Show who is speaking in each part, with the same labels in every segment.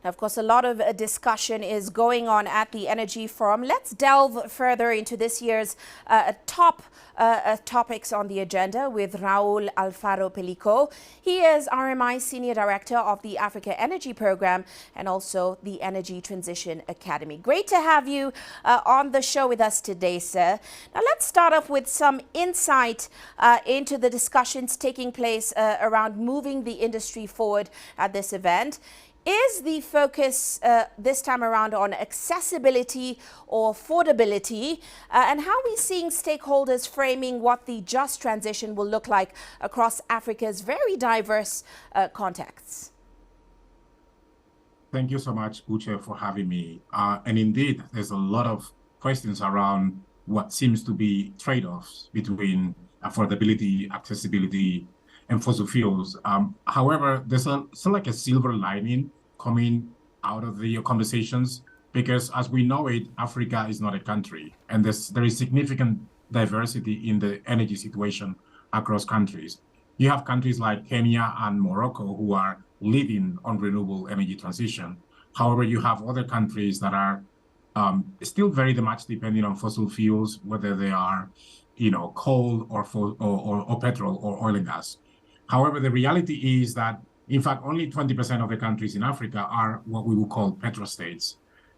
Speaker 1: Of course, a lot of discussion is going on at the Energy Forum. Let's delve further into this year's top topics on the agenda with Raul Alfaro-Pelico. He is RMI Senior Director of the Africa Energy Program and also the Energy Transition Academy. Great to have you on the show with us today, sir. Now, let's start off with some insight into the discussions taking place around moving the industry forward at this event. Is the focus this time around on accessibility or affordability? And how are we seeing stakeholders framing what the just transition will look like across Africa's very diverse contexts?
Speaker 2: Thank you so much, Uche, for having me. And indeed, there's a lot of questions around what seems to be trade-offs between affordability, accessibility, and fossil fuels. However, there's like a silver lining coming out of the conversations, because as we know it, Africa is not a country, and there is significant diversity in the energy situation across countries. You have countries like Kenya and Morocco who are leading on renewable energy transition. However, you have other countries that are still very much depending on fossil fuels, whether they are, coal or petrol or oil and gas. However, the reality is that, in fact, only 20% of the countries in Africa are what we would call petrostates.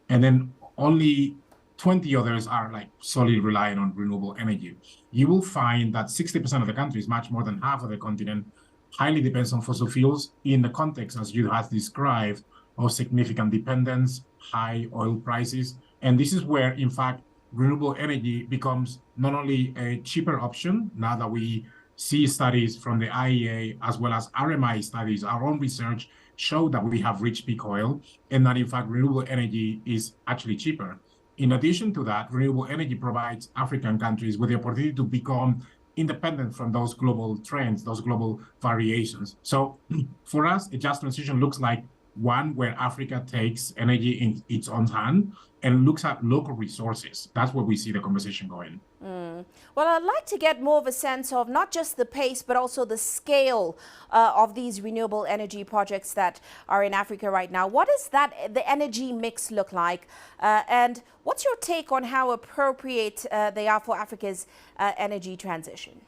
Speaker 2: And then only 20 others are like solely relying on renewable energy. You will find that 60% of the countries, much more than half of the continent, highly depends on fossil fuels in the context, as you have described, of significant dependence, high oil prices. And this is where, in fact, renewable energy becomes not only a cheaper option, now that we see studies from the IEA as well as RMI studies, our own research show that we have reached peak oil and that, in fact, renewable energy is actually cheaper. In addition to that, renewable energy provides African countries with the opportunity to become independent from those global trends, those global variations. So for us, a just transition looks like one where Africa takes energy in its own hand and looks at local resources. That's where we see the conversation going.
Speaker 1: Well, I'd like to get more of a sense of not just the pace, but also the scale of these renewable energy projects that are in Africa right now. What does the energy mix look like? And what's your take on how appropriate they are for Africa's energy transition?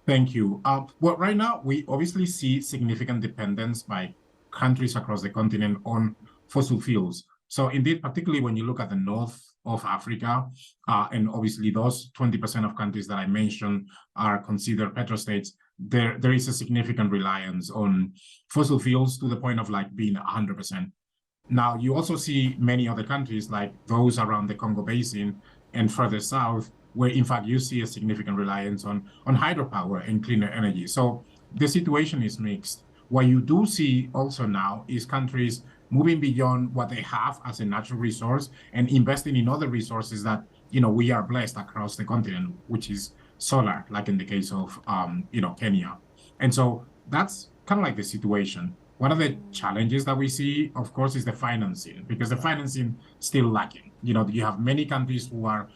Speaker 2: Thank you. Well, right now, we obviously see significant dependence by countries across the continent on fossil fuels. So indeed, particularly when you look at the north of Africa, and obviously those 20% of countries that I mentioned are considered petrostates, there is a significant reliance on fossil fuels to the point of like being 100%. Now, you also see many other countries like those around the Congo Basin and further south, where in fact you see a significant reliance on hydropower and cleaner energy. So the situation is mixed. What you do see also now is countries moving beyond what they have as a natural resource and investing in other resources that, we are blessed across the continent, which is solar, like in the case of, Kenya. And so that's kind of like the situation. One of the challenges that we see, of course, is the financing, because the financing is still lacking. You have many countries who are,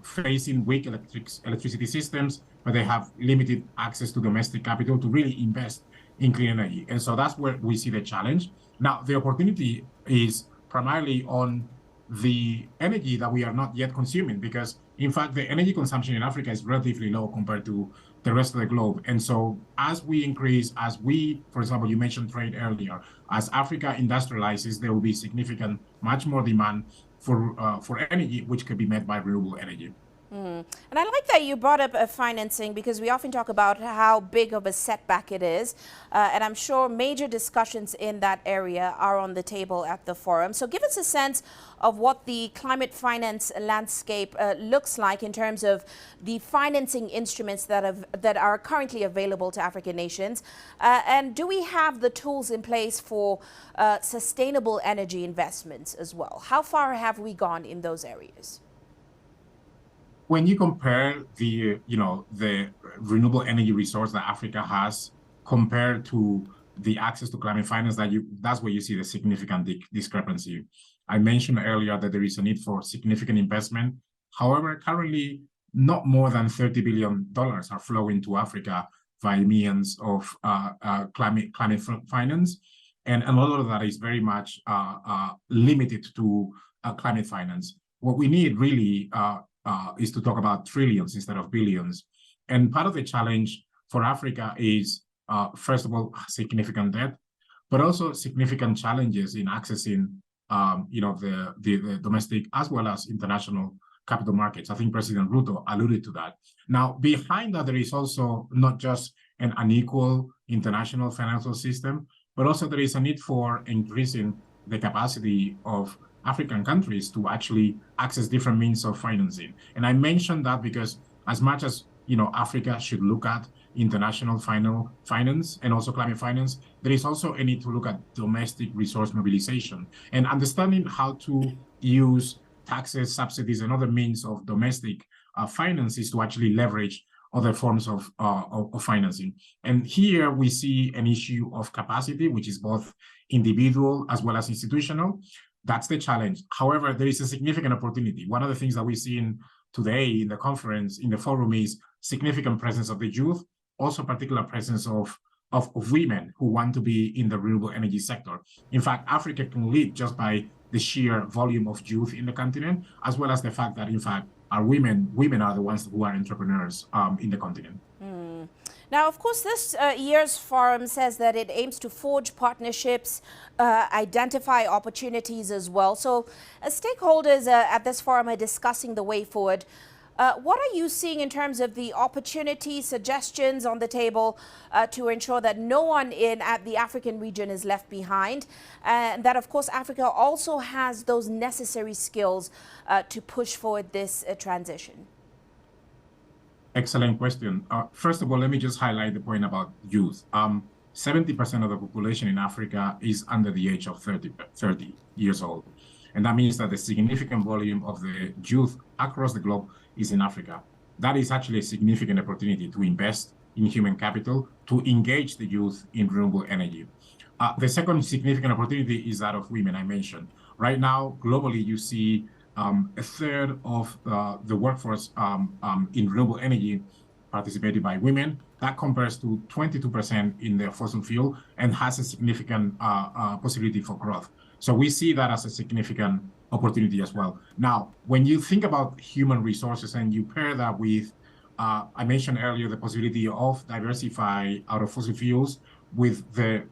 Speaker 2: facing weak electricity systems, but they have limited access to domestic capital to really invest in clean energy. And so that's where we see the challenge. Now, the opportunity is primarily on the energy that we are not yet consuming, because in fact, the energy consumption in Africa is relatively low compared to the rest of the globe. And so as we increase, for example, you mentioned trade earlier, as Africa industrializes, there will be significant, much more demand for energy, which could be met by renewable energy.
Speaker 1: And I like that you brought up financing, because we often talk about how big of a setback it is. And I'm sure major discussions in that area are on the table at the forum. So give us a sense of what the climate finance landscape looks like in terms of the financing instruments that are currently available to African nations. And do we have the tools in place for sustainable energy investments as well? How far have we gone in those areas?
Speaker 2: When you compare the renewable energy resource that Africa has compared to the access to climate finance, that's where you see the significant discrepancy. I mentioned earlier that there is a need for significant investment. However, currently, not more than $30 billion are flowing to Africa via means of climate finance. And a lot of that is very much limited to climate finance. What we need really is to talk about trillions instead of billions. And part of the challenge for Africa is, first of all, significant debt, but also significant challenges in accessing, the domestic as well as international capital markets. I think President Ruto alluded to that. Now, behind that, there is also not just an unequal international financial system, but also there is a need for increasing the capacity of African countries to actually access different means of financing. And I mentioned that because as much as Africa should look at international finance and also climate finance, there is also a need to look at domestic resource mobilization and understanding how to use taxes, subsidies, and other means of domestic finances to actually leverage other forms of financing. And here we see an issue of capacity, which is both individual as well as institutional. That's the challenge. However, there is a significant opportunity. One of the things that we've seen today in the conference, in the forum, is significant presence of the youth, also particular presence of women who want to be in the renewable energy sector. In fact, Africa can lead just by the sheer volume of youth in the continent, as well as the fact that, in fact, our women are the ones who are entrepreneurs in the continent.
Speaker 1: Now, of course, this year's forum says that it aims to forge partnerships, identify opportunities as well. So stakeholders at this forum are discussing the way forward. What are you seeing in terms of the opportunities, suggestions on the table to ensure that no one at the African region is left behind? And that, of course, Africa also has those necessary skills to push forward this transition.
Speaker 2: Excellent question. First of all, let me just highlight the point about youth. 70% of the population in Africa is under the age of 30 years old. And that means that the significant volume of the youth across the globe is in Africa. That is actually a significant opportunity to invest in human capital, to engage the youth in renewable energy. The second significant opportunity is that of women I mentioned. Right now, globally, you see a third of the workforce in renewable energy participated by women. That compares to 22% in the fossil fuel and has a significant possibility for growth. So we see that as a significant opportunity as well. Now, when you think about human resources and you pair that with, I mentioned earlier, the possibility of diversify out of fossil fuels with the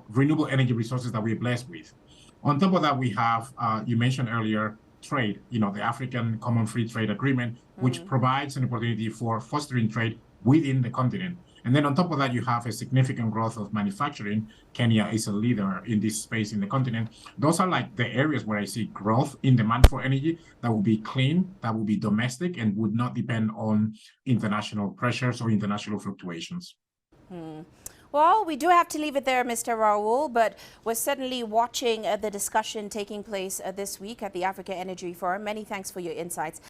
Speaker 2: renewable energy resources that we're blessed with. On top of that, we have, you mentioned earlier, trade, the African Common Free Trade Agreement, which provides an opportunity for fostering trade within the continent. And then on top of that, you have a significant growth of manufacturing. Kenya is a leader in this space in the continent. Those are like the areas where I see growth in demand for energy that will be clean, that will be domestic, and would not depend on international pressures or international fluctuations.
Speaker 1: Well, we do have to leave it there, Mr. Raul, but we're certainly watching the discussion taking place this week at the Africa Energy Forum. Many thanks for your insights.